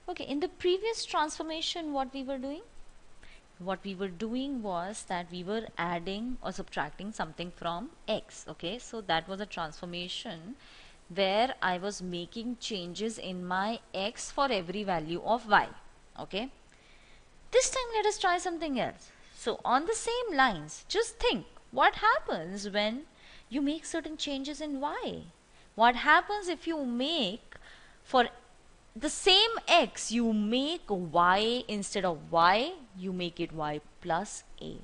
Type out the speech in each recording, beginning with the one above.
Okay, in the previous transformation, what we were doing? What we were doing was that we were adding or subtracting something from x. Okay, so that was a transformation where I was making changes in my x for every value of y. Okay, this time let us try something else. So on the same lines, just think what happens when you make certain changes in y. What happens if you make for the same x, you make y instead of y, you make it y plus a.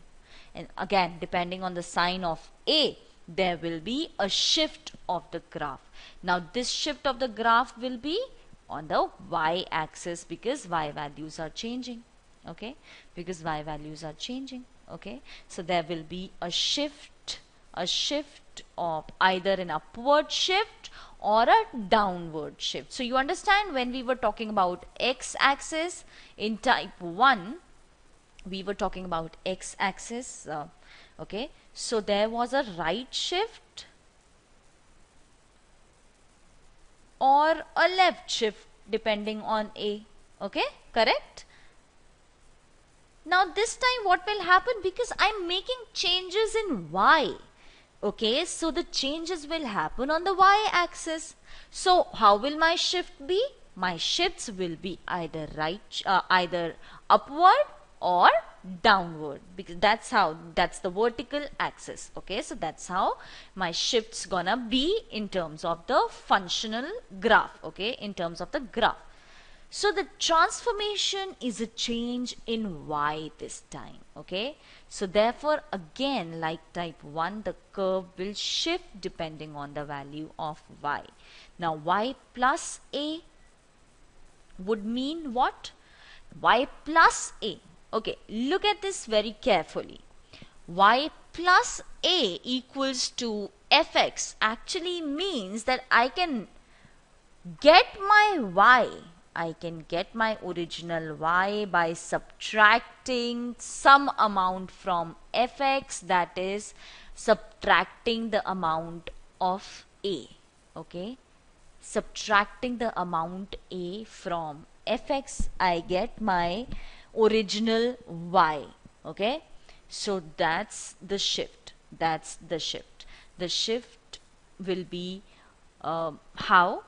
And again, depending on the sign of a, there will be a shift of the graph. Now this shift of the graph will be on the y axis because y values are changing. Okay, because y values are changing. Okay, so there will be a shift of either an upward shift or a downward shift. So you understand, when we were talking about x axis in type 1, we were talking about x axis. Okay, so there was a right shift or a left shift depending on a. Okay, correct? Now this time what will happen, because I'm making changes in y. Okay, so the changes will happen on the y axis. So how will my shift be? My shifts will be either either upward or downward, because that's the vertical axis. Okay, so that's how my shifts gonna be in terms of the functional graph. Okay, in terms of the graph. So the transformation is a change in y this time. Okay, so therefore again, like type 1, the curve will shift depending on the value of y. Now y plus a would mean what? Y plus a. Okay, look at this very carefully. Y plus a equals to fx actually means that I can get my y. I can get my original y by subtracting some amount from fx, that is subtracting the amount of a. Okay, subtracting the amount a from fx, I get my original y. Okay, so that's the shift. That's the shift. The shift will be how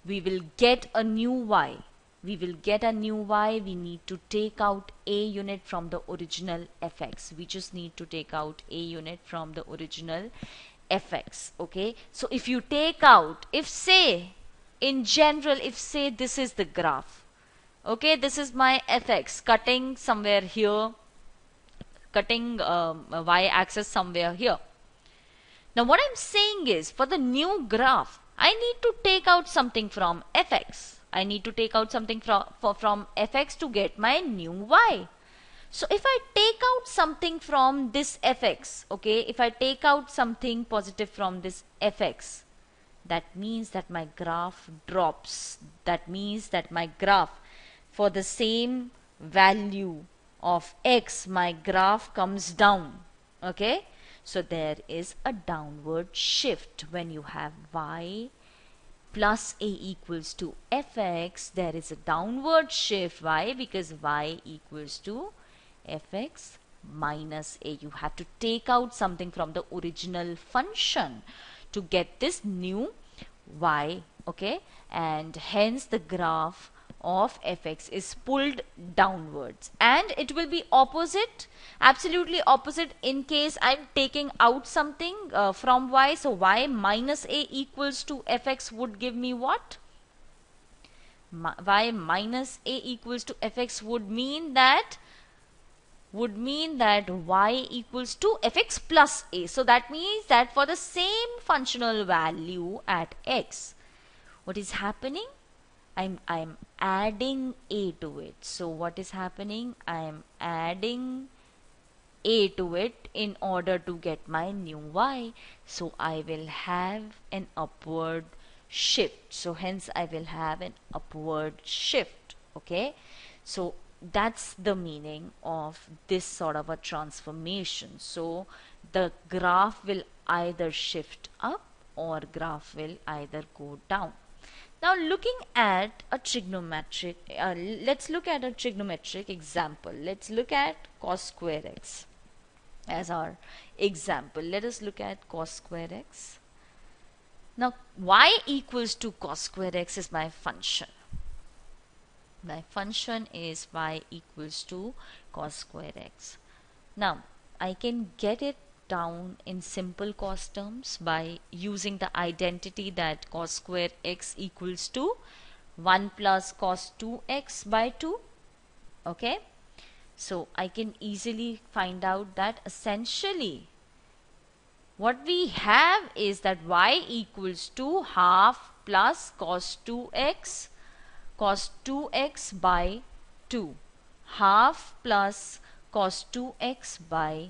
we will get a new y. We will get a new y. We need to take out a unit from the original fx. We just need to take out a unit from the original fx. Okay, so if you take out, if say in general, if say this is the graph, okay, this is my fx cutting somewhere here, cutting y axis somewhere here. Now what I'm saying is, for the new graph, I need to take out something from fx. I need to take out something from fx to get my new y. So if I take out something from this fx, okay, if I take out something positive from this fx, that means that my graph drops. That means that my graph, for the same value of x, my graph comes down. Okay, so there is a downward shift when you have y plus a equals to fx. There is a downward shift. Why? Because y equals to fx minus a. You have to take out something from the original function to get this new y. Okay, and hence the graph of fx is pulled downwards, and it will be opposite, absolutely opposite, in case I'm taking out something from y. So y minus a equals to fx would give me what? Y minus a equals to fx would mean that y equals to fx plus a. So that means that for the same functional value at x, what is happening? I'm adding a to it. So what is happening? I am adding a to it in order to get my new y. So I will have an upward shift. So hence I will have an upward shift. Okay, so that's the meaning of this sort of a transformation. So the graph will either shift up or graph will either go down. Now looking at a trigonometric, let's look at a trigonometric example. Let's look at cos square x as our example. Let us look at cos square x. Now y equals to cos square x is my function. My function is y equals to cos square x. Now I can get it down in simple cos terms by using the identity that cos square x equals to 1 plus cos 2x by 2. Okay, so I can easily find out that essentially what we have is that y equals to half plus cos 2x by 2, half plus cos 2x by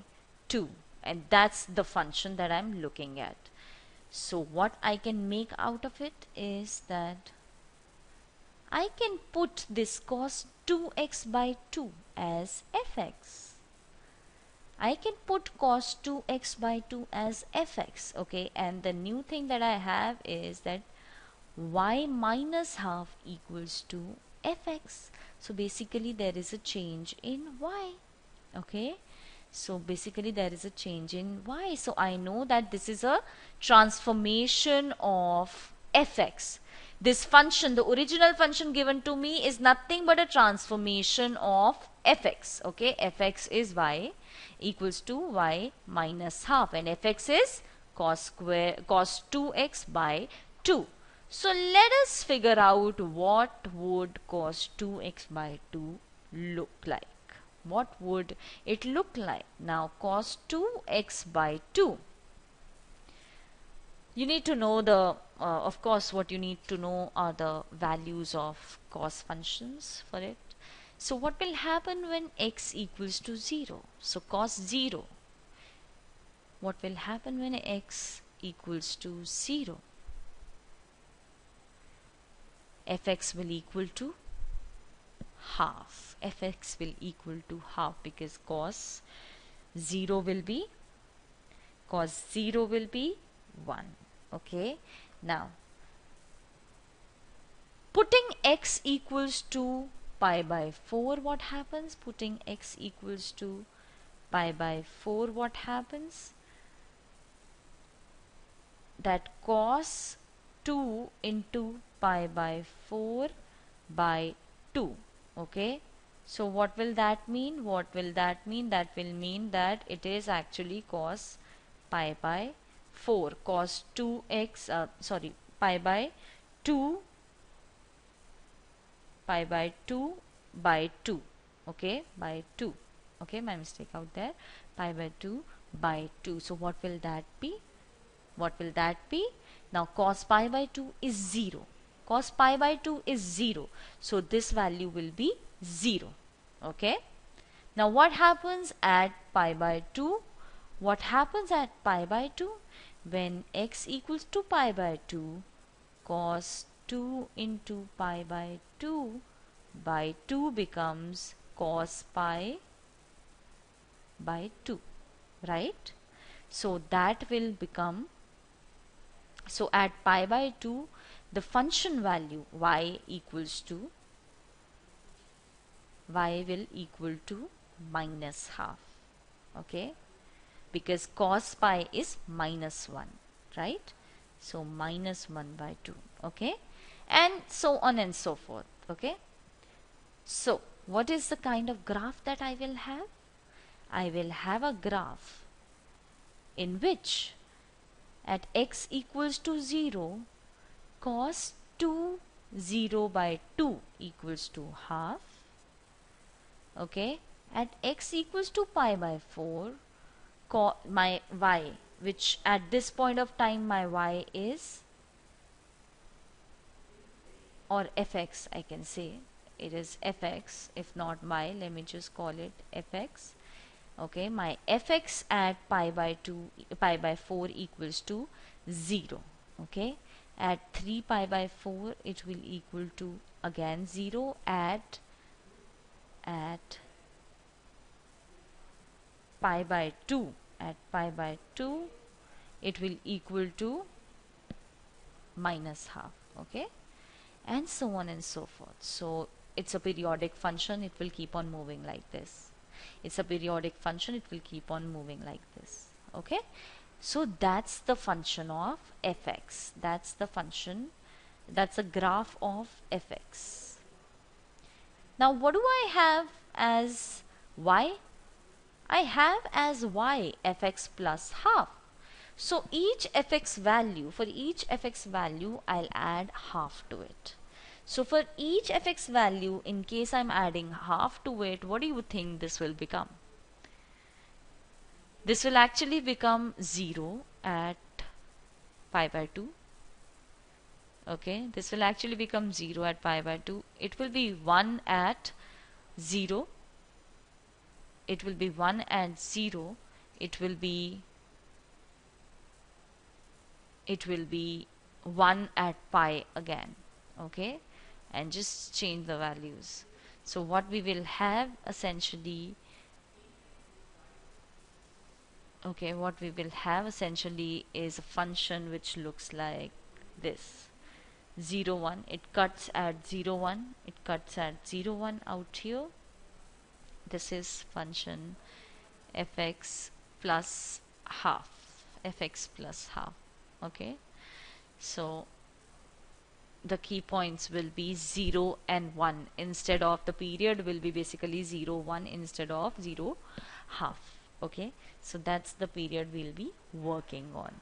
2, and that's the function that I'm looking at. So what I can make out of it is that I can put this cos 2x by 2 as fx. I can put cos 2x by 2 as fx, okay, and the new thing that I have is that y minus half equals to fx. So basically there is a change in y, okay. So basically there is a change in y. So I know that this is a transformation of fx. This function, the original function given to me, is nothing but a transformation of fx, okay. Fx is y equals to y minus half, and fx is cos 2x by 2. So let us figure out what would cos 2x by 2 look like. What would it look like? Now cos 2x by 2. You need to know the, of course what you need to know are the values of cos functions for it. So what will happen when x equals to 0? So cos 0. What will happen when x equals to 0? Fx will equal to half. Fx will equal to half because cos 0 will be 1. Okay, now putting x equals to pi by 4, what happens? Putting x equals to pi by 4, what happens? That cos 2 into pi by 4 by 2. Okay, so what will that mean? What will that mean? That will mean that it is actually cos pi by 4, cos 2x, pi by 2 by 2, okay, by 2, okay, my mistake out there, pi by 2 by 2. So what will that be? What will that be? Now cos pi by 2 is 0. Cos pi by 2 is 0. So this value will be 0. Okay. Now what happens at pi by 2? What happens at pi by 2? When x equals to pi by 2, cos 2 into pi by 2 by 2 becomes cos pi by 2, right? So that will become, so at pi by 2 the function value y will equal to minus half, okay, because cos pi is minus 1, right? So minus 1 by 2, okay, and so on and so forth, okay. So what is the kind of graph that I will have? I will have a graph in which at x equals to 0, cos 2 0 by 2 equals to half, okay. At x equals to pi by 4, my y, which at this point of time my y is, or fx, I can say it is fx, if not y, let me just call it fx, okay. My fx at pi by 4 equals to 0, okay. At 3 pi by 4 it will equal to again 0. At pi by 2, it will equal to minus half, okay. and so on and so forth. So it's a periodic function, it will keep on moving like this. It's a periodic function, it will keep on moving like this. Okay, so that's the function of fx. That's the function, that's a graph of fx. Now what do I have as y? I have as y fx plus half. So each fx value, for each fx value, I'll add half to it. So for each fx value, in case I'm adding half to it, what do you think this will become? This will actually become 0 at pi by 2. Okay, this will actually become 0 at pi by 2. It will be 1 at 0. It will be 1 at 0. It will be 1 at pi again. Okay, and just change the values. So what we will have essentially, okay, what we will have essentially is a function which looks like this. 0 1, it cuts at 0 1, it cuts at 0 1 out here. This is function fx plus half, fx plus half. Okay, so the key points will be 0 and 1. Instead of the period will be basically 0 1 instead of 0 half. Okay, so that's the period we'll be working on.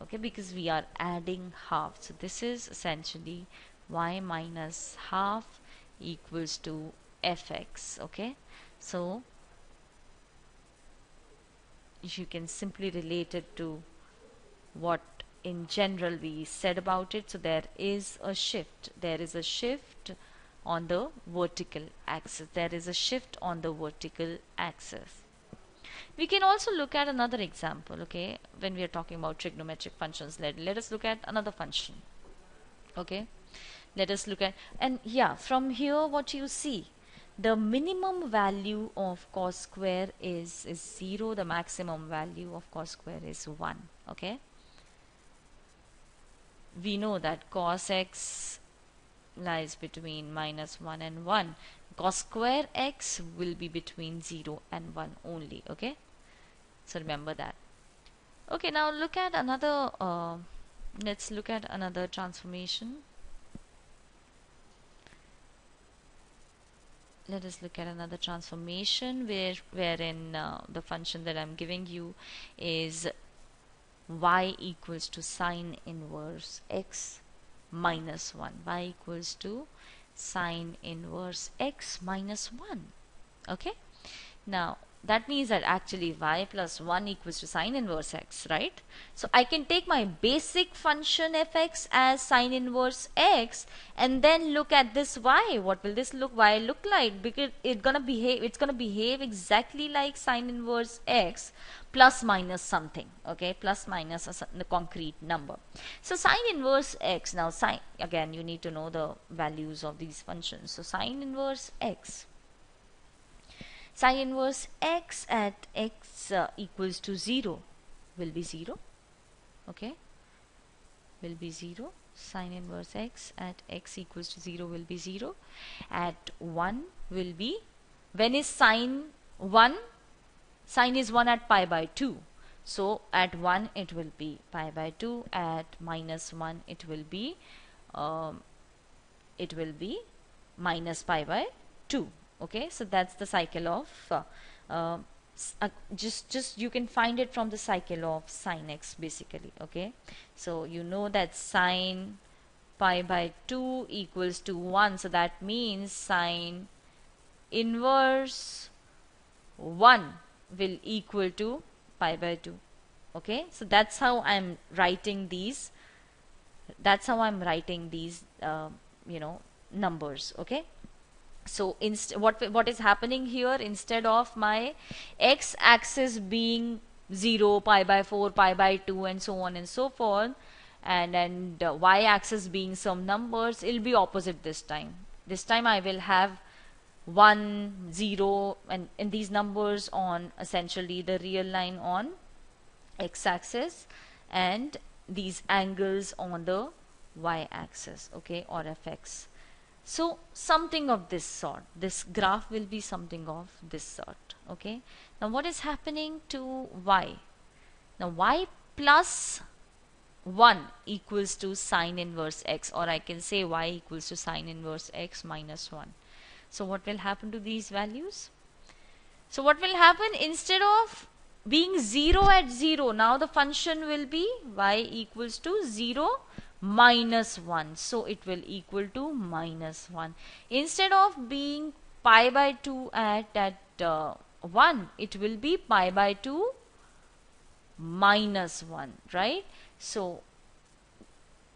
Okay, because we are adding half, so this is essentially y minus half equals to fx. Okay, so you can simply relate it to what in general we said about it. So there is a shift, on the vertical axis, We can also look at another example. Okay, when we are talking about trigonometric functions, let us look at another function. Okay, let us look at, and yeah, from here what you see, the minimum value of cos square is 0, the maximum value of cos square is 1. Okay, we know that cos x lies between minus 1 and 1. Cos square x will be between 0 and 1 only. Okay, so remember that. Okay, now look at another let's look at another transformation. Let us look at another transformation wherein the function that I'm giving you is y equals to sine inverse x minus 1. Y equals to sine inverse x minus 1. Okay, now that means that actually y plus 1 equals to sine inverse x, right? So I can take my basic function fx as sine inverse x and then look at this y. What will this y look like? Because it's gonna behave exactly like sine inverse x plus minus something. Okay, plus minus a concrete number. So sine inverse x, now sine, again you need to know the values of these functions. So sine inverse x, sine inverse x at x equals to 0 will be 0. Okay, will be 0. Sine inverse x at x equals to 0 will be 0. At 1 will be, when is sine 1? Sine is 1 at pi by 2. So at 1 it will be pi by 2. At minus 1 it will be minus pi by 2. Okay, so that's the cycle of just you can find it from the cycle of sine x basically. Okay, so you know that sine pi by 2 equals to 1, so that means sine inverse 1 will equal to pi by 2. Okay, so that's how I'm writing these, numbers. Okay, so what is happening here, instead of my x axis being 0, pi by 4, pi by 2 and so on and so forth, and y axis being some numbers, it'll be opposite this time. This time I will have 1 0 and these numbers on essentially the real line on x axis and these angles on the y-axis, okay, or fx. So something of this sort, this graph will be something of this sort, okay. Now what is happening to y? Now y plus 1 equals to sine inverse x, or I can say y equals to sine inverse x minus 1. So what will happen to these values? So what will happen, instead of being 0 at 0, now the function will be y equals to 0 minus 1. So it will equal to minus 1. Instead of being pi by 2 at 1, it will be pi by 2 minus 1, right? So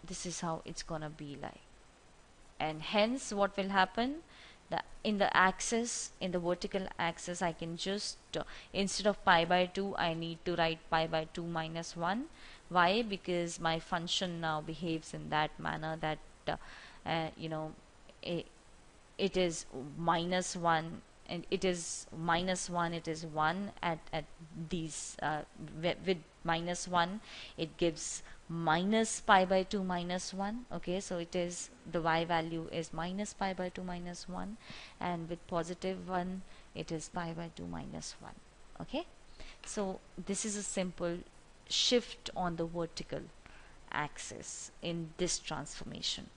this is how it's gonna be like. And hence what will happen, in the axis, in the vertical axis, I can just instead of pi by 2 I need to write pi by 2 minus 1. Why? Because my function now behaves in that manner that you know, it is minus 1, and it is minus 1, it is 1 at these with minus 1 it gives minus pi by 2 minus 1, okay. So it is, the y value is minus pi by 2 minus 1, and with positive 1 it is pi by 2 minus 1, okay. So this is a simple shift on the vertical axis in this transformation.